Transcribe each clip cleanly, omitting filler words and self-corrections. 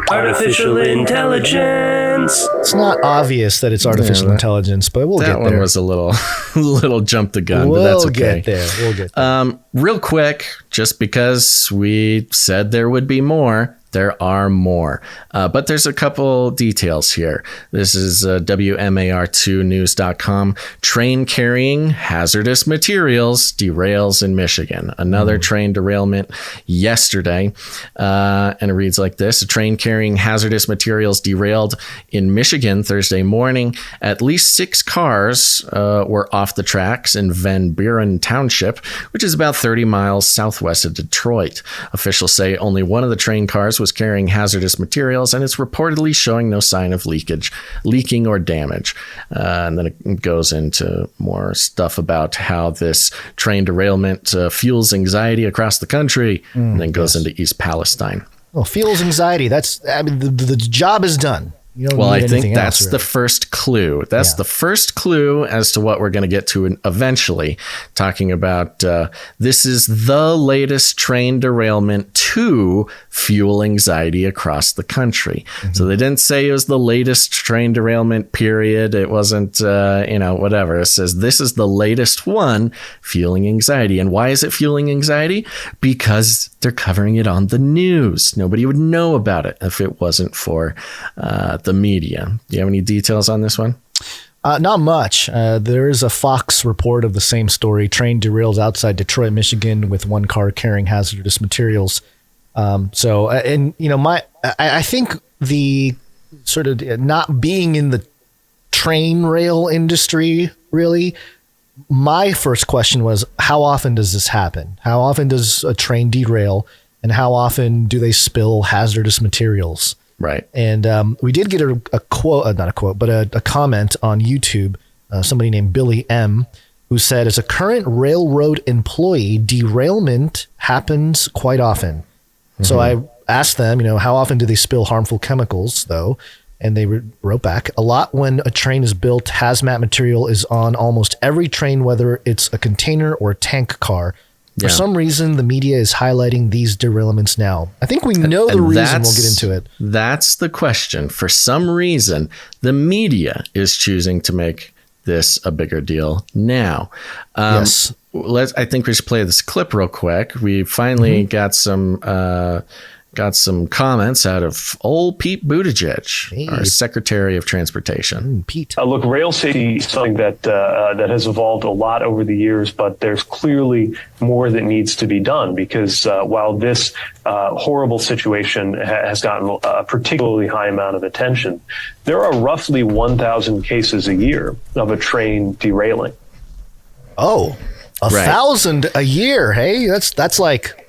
Artificial intelligence. It's not obvious that it's artificial intelligence, but we'll get there. That one was a little jump the gun, but that's okay. We'll get there. Real quick, just because we said there would be more, there are more. But there's a couple details here. This is WMAR2news.com. Train carrying hazardous materials derails in Michigan. Another train derailment yesterday. And it reads like this. A train carrying hazardous materials derailed in Michigan Thursday morning. At least 6 cars were off the tracks in Van Buren Township, which is about 30 miles southwest of Detroit. Officials say only one of the train cars was carrying hazardous materials, and it's reportedly showing no sign of leaking or damage. And then it goes into more stuff about how this train derailment fuels anxiety across the country, and then goes into East Palestine. Well, fuels anxiety. The job is done. Well, I think that's the first clue. That's the first clue as to what we're going to get to eventually, talking about this is the latest train derailment to fuel anxiety across the country. So they didn't say it was the latest train derailment, period. It wasn't, whatever. It says this is the latest one fueling anxiety. And why is it fueling anxiety? Because they're covering it on the news. Nobody would know about it if it wasn't for the media. Do you have any details on this one? Not much. There is a Fox report of the same story. Train derails outside Detroit, Michigan, with 1 car carrying hazardous materials. I think the sort of not being in the train rail industry, really, my first question was, how often does this happen? How often does a train derail, and how often do they spill hazardous materials? Right. And we did get a quote, not a quote, but a comment on YouTube, somebody named Billy M., who said, as a current railroad employee, derailment happens quite often. So I asked them, how often do they spill harmful chemicals, though? And they wrote back, a lot when a train is built. Hazmat material is on almost every train, whether it's a container or a tank car. For some reason, the media is highlighting these derailments now. I think we know the reason. We'll get into it. That's the question. For some reason, the media is choosing to make this a bigger deal now. Yes. I think we should play this clip real quick. We finally got some comments out of old Pete Buttigieg, our Secretary of Transportation. Pete. Look, rail safety is something that has evolved a lot over the years, but there's clearly more that needs to be done because while this horrible situation has gotten a particularly high amount of attention, there are roughly 1,000 cases a year of a train derailing. Oh, 1,000 a year. Hey, that's like,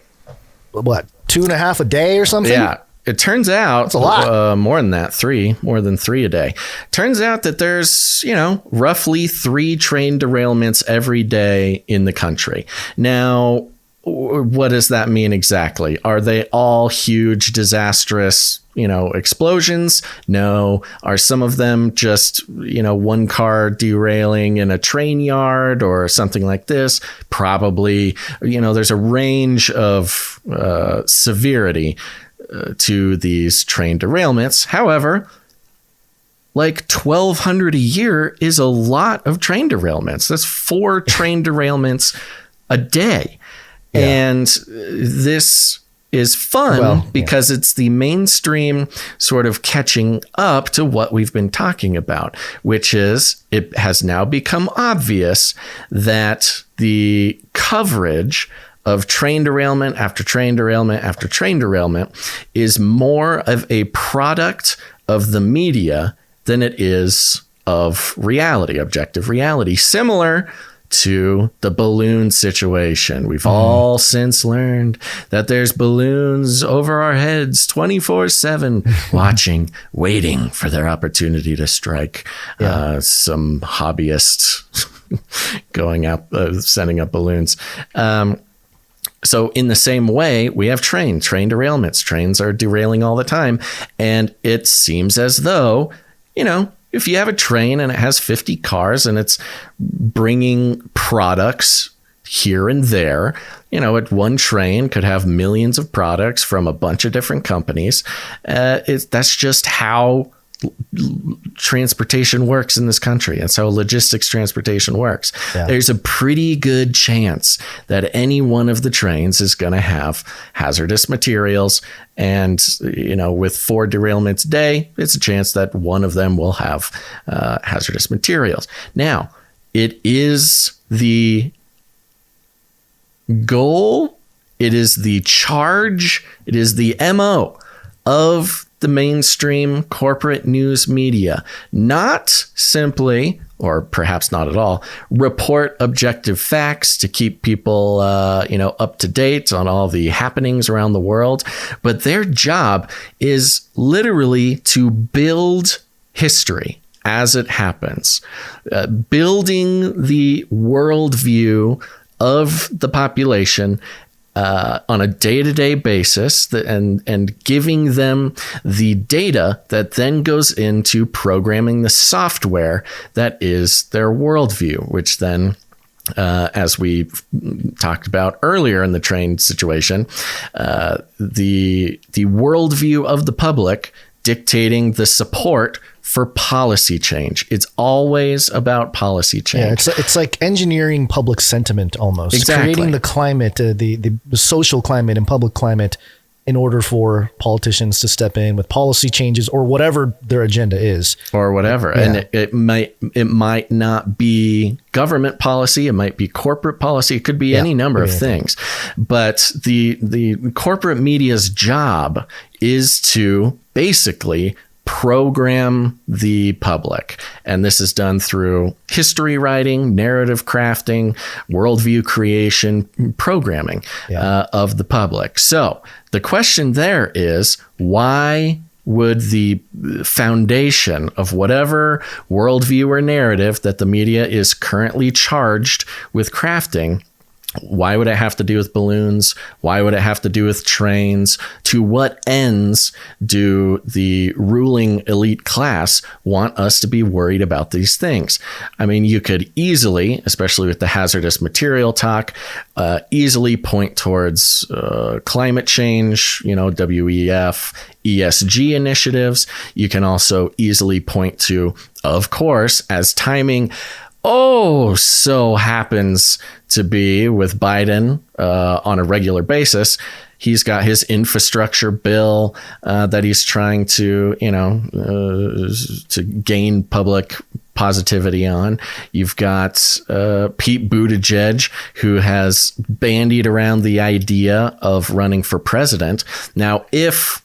what? 2.5 a day or something? Yeah. It turns out that's a lot. More than 3 a day. Turns out that there's, roughly 3 train derailments every day in the country. Now, what does that mean exactly? Are they all huge, disastrous, explosions? No. Are some of them just, 1 car derailing in a train yard or something like this? Probably. There's a range of severity to these train derailments. However, like 1,200 a year is a lot of train derailments. That's 4 train derailments a day. Yeah. And this is fun because it's the mainstream sort of catching up to what we've been talking about, which is it has now become obvious that the coverage of train derailment after train derailment after train derailment is more of a product of the media than it is of reality, objective reality. Similar to the balloon situation. We've all since learned that there's balloons over our heads 24/7 watching, waiting for their opportunity to strike. Some hobbyists going up, sending up balloons. So in the same way, we have train derailments. Trains are derailing all the time. And it seems as though, if you have a train and it has 50 cars and it's bringing products here and there, at one train could have millions of products from a bunch of different companies. That's just how transportation works in this country. That's how logistics transportation works. Yeah. There's a pretty good chance that any one of the trains is going to have hazardous materials. And, with 4 derailments a day, it's a chance that one of them will have hazardous materials. Now, it is the goal, it is the charge, it is the MO of the mainstream corporate news media, not simply, or perhaps not at all, report objective facts to keep people, up to date on all the happenings around the world. But their job is literally to build history as it happens, building the worldview of the population on a day-to-day basis, and giving them the data that then goes into programming the software that is their worldview, which then, as we talked about earlier in the train situation, the worldview of the public dictating the support for policy change. It's always about policy change. Yeah, it's like engineering public sentiment almost. Exactly. Creating the climate, the social climate and public climate in order for politicians to step in with policy changes or whatever their agenda is. Or whatever. Yeah. And it might not be government policy. It might be corporate policy. It could be any number of things. But the corporate media's job is to basically program the public. And this is done through history writing, narrative crafting, worldview creation, programming of the public. So the question there is, why would the foundation of whatever worldview or narrative that the media is currently charged with crafting, why would it have to do with balloons? Why would it have to do with trains? To what ends do the ruling elite class want us to be worried about these things? I mean, you could easily, especially with the hazardous material talk, easily point towards climate change, WEF, ESG initiatives. You can also easily point to, of course, as timing so happens to be with Biden on a regular basis, he's got his infrastructure bill that he's trying to, to gain public positivity on. You've got Pete Buttigieg, who has bandied around the idea of running for president. Now, if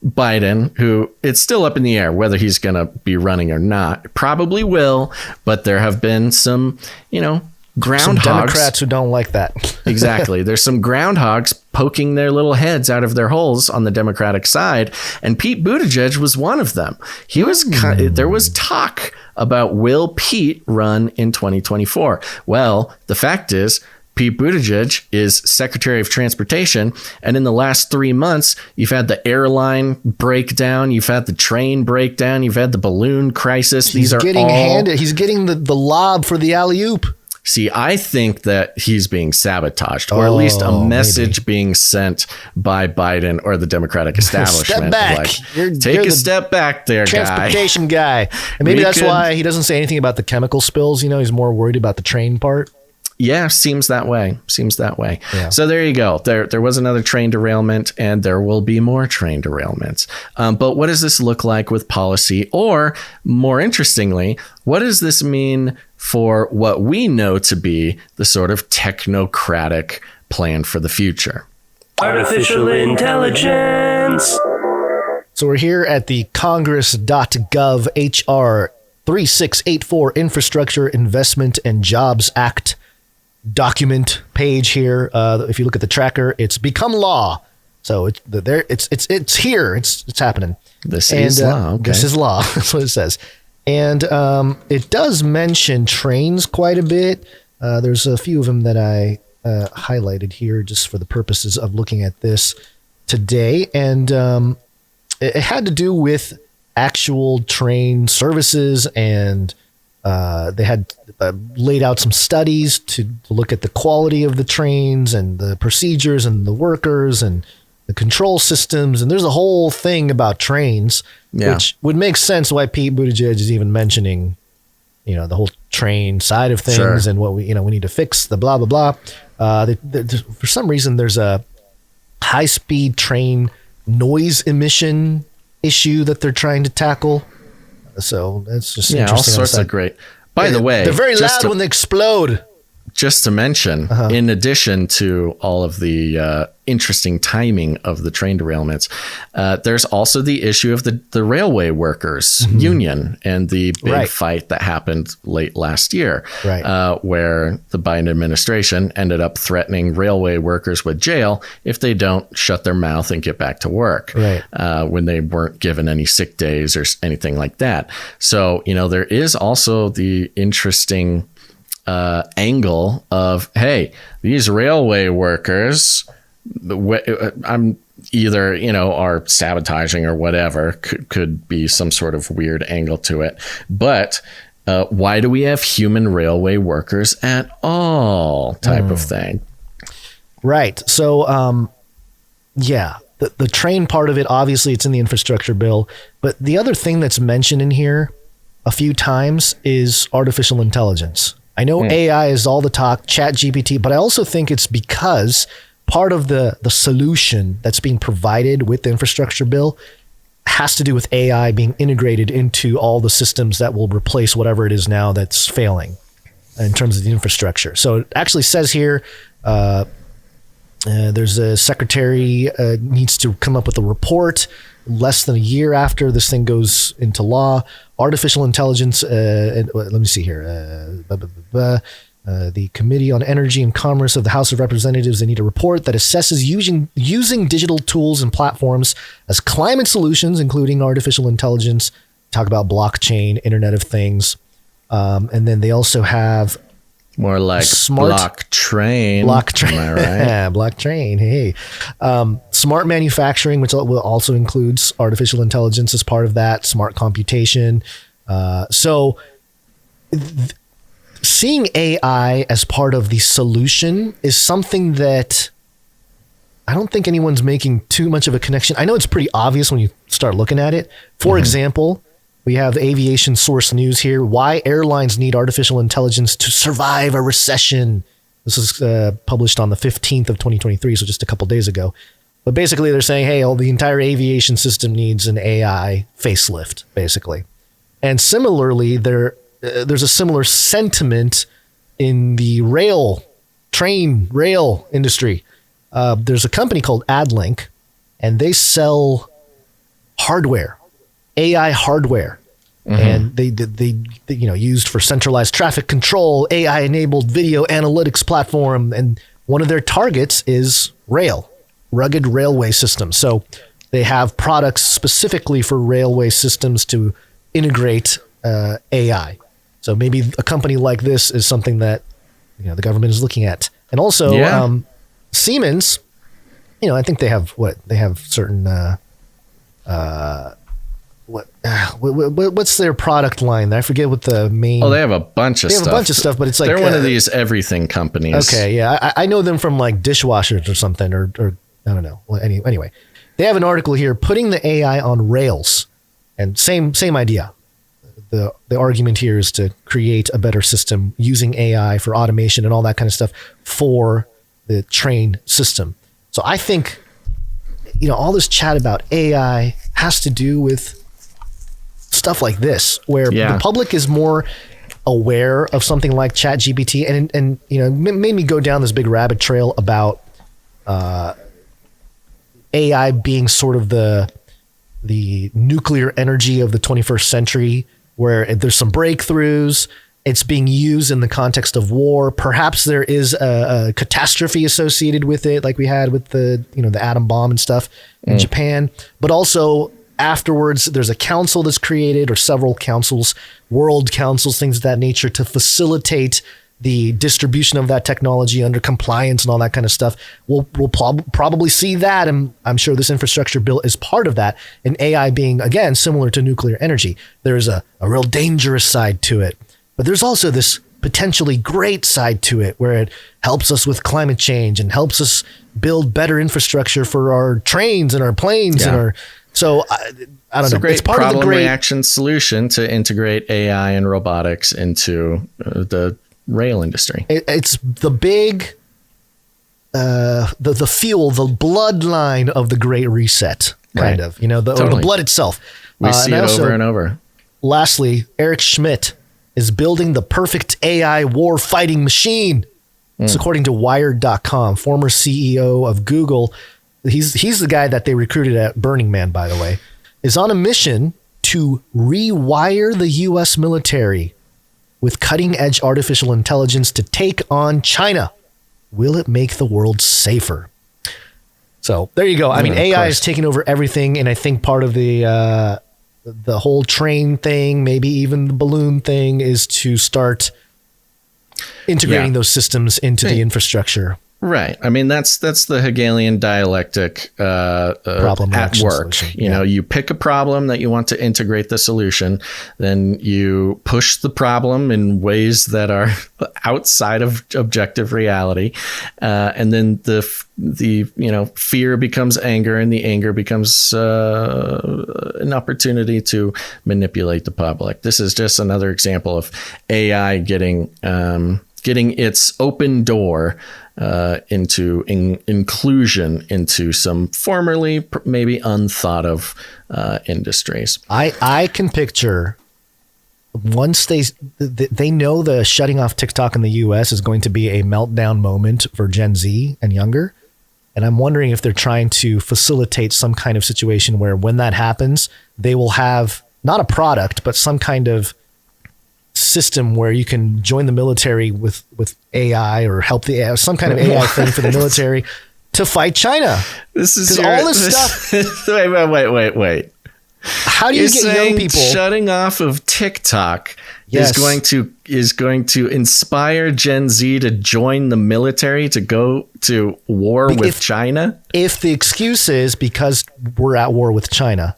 Biden, who it's still up in the air whether he's going to be running or not, probably will, but there have been some, groundhogs. Some Democrats who don't like that. Exactly. There's some groundhogs poking their little heads out of their holes on the Democratic side, and Pete Buttigieg was one of them. He was there was talk about, will Pete run in 2024? Well, the fact is, Pete Buttigieg is Secretary of Transportation, and in the last 3 months, you've had the airline breakdown, you've had the train breakdown, you've had the balloon crisis. He's getting the lob for the alley-oop. See, I think that he's being sabotaged, or at least a message being sent by Biden or the Democratic establishment. Step back. Like, take a step back there, transportation guy. And maybe that's why he doesn't say anything about the chemical spills. He's more worried about the train part. Yeah, seems that way. Yeah. So there you go. There was another train derailment, and there will be more train derailments. But what does this look like with policy? Or more interestingly, what does this mean for what we know to be the sort of technocratic plan for the future? Artificial intelligence. So we're here at the Congress.gov HR 3684 Infrastructure Investment and Jobs Act document page here. If you look at the tracker, it's become law. So it's here. It's happening. This is law. Okay. This is law. That's what it says. And it does mention trains quite a bit. There's a few of them that I highlighted here just for the purposes of looking at this today. And it had to do with actual train services, and they had laid out some studies to look at the quality of the trains and the procedures and the workers and the control systems. And there's a whole thing about trains, which would make sense why Pete Buttigieg is even mentioning, the whole train side of things and what we need to fix the blah, blah, blah. For some reason, there's a high-speed train noise emission issue that they're trying to tackle. So that's just interesting. All sorts of great. By the way, they're very loud when they explode. Just to mention, in addition to all of the interesting timing of the train derailments, there's also the issue of the railway workers union and the big fight that happened late last year, where the Biden administration ended up threatening railway workers with jail if they don't shut their mouth and get back to work, when they weren't given any sick days or anything like that. So, there is also the interesting angle of, hey, these railway workers, I'm either, are sabotaging or whatever, could be some sort of weird angle to it. But why do we have human railway workers at all type of thing? Right. So, the train part of it, obviously it's in the infrastructure bill. But the other thing that's mentioned in here a few times is artificial intelligence. I know AI is all the talk, ChatGPT, but I also think it's because part of the solution that's being provided with the infrastructure bill has to do with AI being integrated into all the systems that will replace whatever it is now that's failing in terms of the infrastructure. So it actually says here, there's a secretary needs to come up with a report less than a year after this thing goes into law. Artificial intelligence, let me see here. The Committee on Energy and Commerce of the House of Representatives, they need a report that assesses using digital tools and platforms as climate solutions, including artificial intelligence, talk about blockchain, Internet of Things. And then they also have more like blockchain. Blockchain. Am I right? Yeah, blockchain. Hey. Smart manufacturing, which also includes artificial intelligence as part of that, smart computation. Seeing AI as part of the solution is something that I don't think anyone's making too much of a connection. I know it's pretty obvious when you start looking at it. For example, we have Aviation Source News here. Why airlines need artificial intelligence to survive a recession. This is published on the 15th of 2023, so just a couple days ago. But basically, they're saying, hey, the entire aviation system needs an AI facelift, basically. And similarly, there's a similar sentiment in the rail industry. There's a company called AdLink, and they sell hardware, AI hardware, and they used for centralized traffic control, AI enabled video analytics platform, and one of their targets is rugged railway systems. So they have products specifically for railway systems to integrate AI. So maybe a company like this is something that the government is looking at. And also Siemens, I think they have certain what's their product line? I forget what the main. Oh, they have a bunch of stuff. They have a bunch of stuff, but it's like they're one of these everything companies. Okay, yeah, I know them from like dishwashers or something, or I don't know. Well, anyway, they have an article here putting the AI on rails, and same idea. The argument here is to create a better system using AI for automation and all that kind of stuff for the train system. So I think, all this chat about AI has to do with stuff like this, where the public is more aware of something like ChatGPT, and made me go down this big rabbit trail about AI being sort of the nuclear energy of the 21st century, where there's some breakthroughs. It's being used in the context of war. Perhaps there is a catastrophe associated with it, like we had with the atom bomb and stuff in Japan. But also afterwards, there's a council that's created, or several councils, world councils, things of that nature, to facilitate the distribution of that technology under compliance and all that kind of stuff. We'll probably see that, and I'm sure this infrastructure bill is part of that. And AI being, again, similar to nuclear energy, there's a real dangerous side to it. But there's also this potentially great side to it where it helps us with climate change and helps us build better infrastructure for our trains and our planes and our. So I don't know. It's part of the great reaction solution to integrate AI and robotics into the rail industry. It's the big, the fuel, the bloodline of the Great Reset, kind of. Or the blood itself. We see it over and over. Lastly, Eric Schmidt is building the perfect AI war fighting machine. It's according to Wired.com, former CEO of Google. He's the guy that they recruited at Burning Man, by the way, is on a mission to rewire the U.S. military with cutting-edge artificial intelligence to take on China. Will it make the world safer? So there you go. I mean, AI is taking over everything, and I think part of the whole train thing, maybe even the balloon thing, is to start integrating those systems into the infrastructure. Right. I mean, that's the Hegelian dialectic problem at work. Solution. You know, you pick a problem that you want to integrate the solution, then you push the problem in ways that are outside of objective reality, and then the fear becomes anger, and the anger becomes an opportunity to manipulate the public. This is just another example of AI getting its open door into inclusion into some formerly maybe unthought of industries. I can picture once they know the shutting off TikTok in the US is going to be a meltdown moment for Gen Z and younger. And I'm wondering if they're trying to facilitate some kind of situation where when that happens, they will have not a product, but some kind of system where you can join the military with AI or help the AI, some kind of AI thing for the military to fight China. This is all this stuff. Wait. How do you get young people? Shutting off of TikTok is going to inspire Gen Z to join the military to go to war with China? If the excuse is because we're at war with China.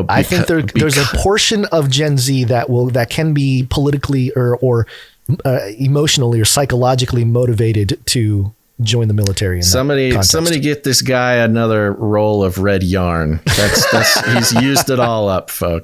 I think there's a portion of Gen Z that can be politically or emotionally or psychologically motivated to join the military. Somebody get this guy another roll of red yarn. That's he's used it all up, folks.